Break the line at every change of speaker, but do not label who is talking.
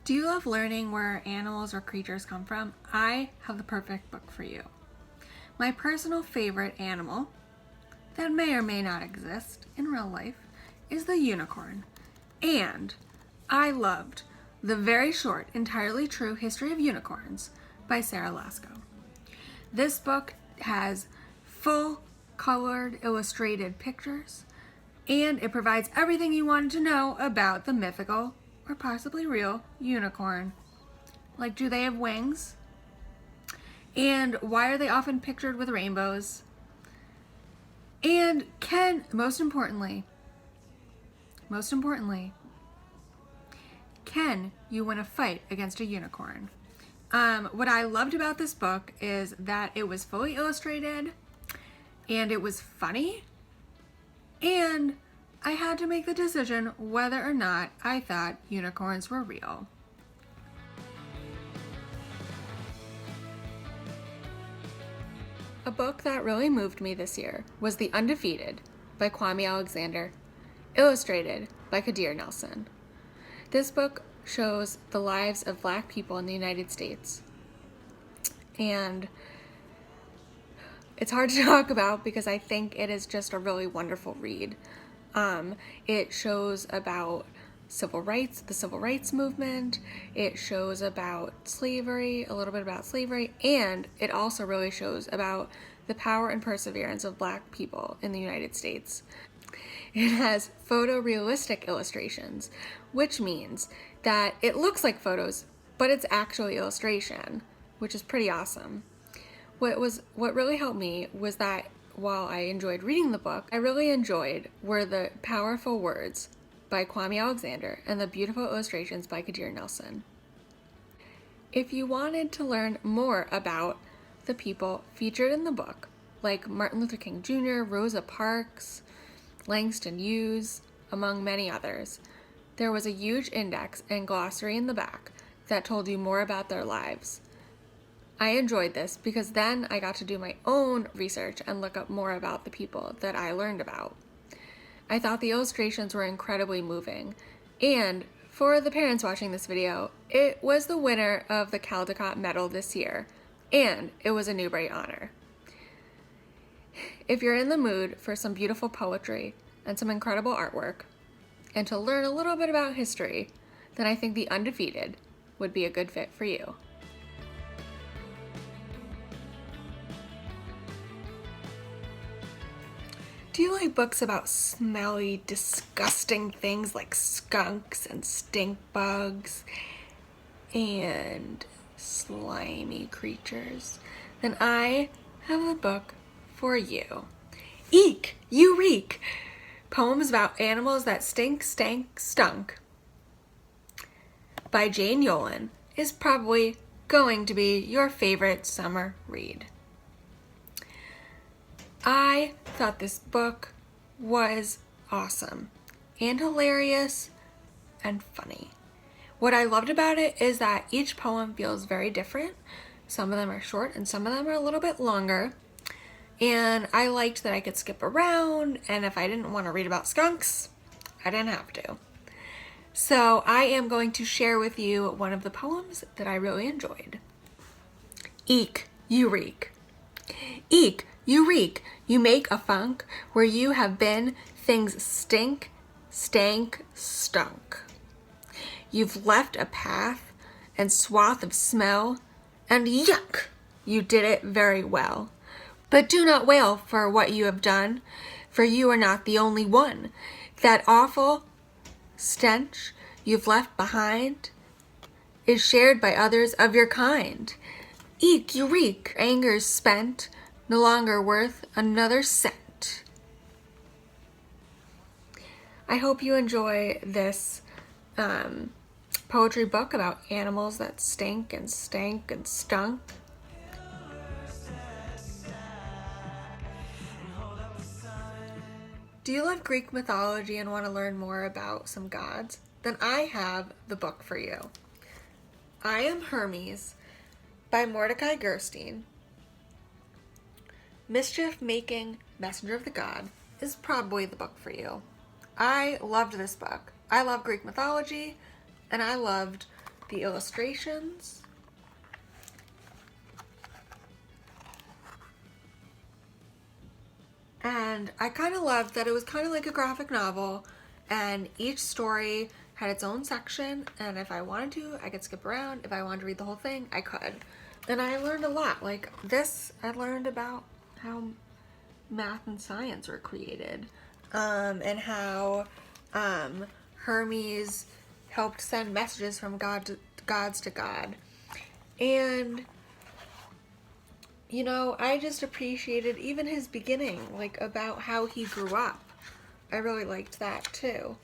Do you love learning where animals or creatures come from? I have the perfect book for you. My personal favorite animal, that may or may not exist in real life, is the unicorn. And I loved the very short, entirely true History of Unicorns by Sarah Lasco. This book has full colored illustrated pictures, and it provides everything you wanted to know about the mythical or possibly real unicorn. Like, do they have wings? And why are they often pictured with rainbows? And most importantly, can you win a fight against a unicorn? What I loved about this book is that it was fully illustrated and it was funny, and I had to make the decision whether or not I thought unicorns were real. A book that really moved me this year was The Undefeated by Kwame Alexander, illustrated by Kadir Nelson. This book shows the lives of Black people in the United States, and it's hard to talk about because I think it is just a really wonderful read. It shows about civil rights, the civil rights movement. It shows about slavery, a little bit about slavery, and it also really shows about the power and perseverance of Black people in the United States. It has photorealistic illustrations, which means that it looks like photos, but it's actually illustration, which is pretty awesome. What really helped me was that while I enjoyed reading the book, I really enjoyed were the powerful words by Kwame Alexander and the beautiful illustrations by Kadir Nelson. If you wanted to learn more about the people featured in the book, like Martin Luther King Jr., Rosa Parks, Langston Hughes, among many others, there was a huge index and glossary in the back that told you more about their lives. I enjoyed this because then I got to do my own research and look up more about the people that I learned about. I thought the illustrations were incredibly moving, and for the parents watching this video, it was the winner of the Caldecott Medal this year, and it was a Newbery honor. If you're in the mood for some beautiful poetry and some incredible artwork, and to learn a little bit about history, then I think The Undefeated would be a good fit for you. Do you like books about smelly, disgusting things like skunks and stink bugs and slimy creatures? Then I have a book for you. Eek! You Reek! Poems about animals that stink, stank, stunk by Jane Yolen is probably going to be your favorite summer read. I thought this book was awesome and hilarious and funny. What I loved about it is that each poem feels very different. Some of them are short and some of them are a little bit longer. And I liked that I could skip around, and if I didn't want to read about skunks, I didn't have to. So I am going to share with you one of the poems that I really enjoyed. Eek, you reek. Eek, you reek, you make a funk, where you have been, things stink, stank, stunk. You've left a path and swath of smell, and yuck, you did it very well. But do not wail for what you have done, for you are not the only one. That awful stench you've left behind is shared by others of your kind. Eek, you reek, anger's spent, no longer worth another cent. I hope you enjoy this poetry book about animals that stink and stank and stunk. Do you love Greek mythology and want to learn more about some gods? Then I have the book for you. I Am Hermes by Mordecai Gerstein. Mischief-making messenger of the god is probably the book for you. I loved this book. I love Greek mythology, and I loved the illustrations. And I kind of loved that it was kind of like a graphic novel, and each story had its own section, and if I wanted to, I could skip around. If I wanted to read the whole thing, I could. And I learned a lot. Like this, I learned about how math and science were created, and how Hermes helped send messages from gods to God. And you know, I just appreciated even his beginning, like about how he grew up. I really liked that too.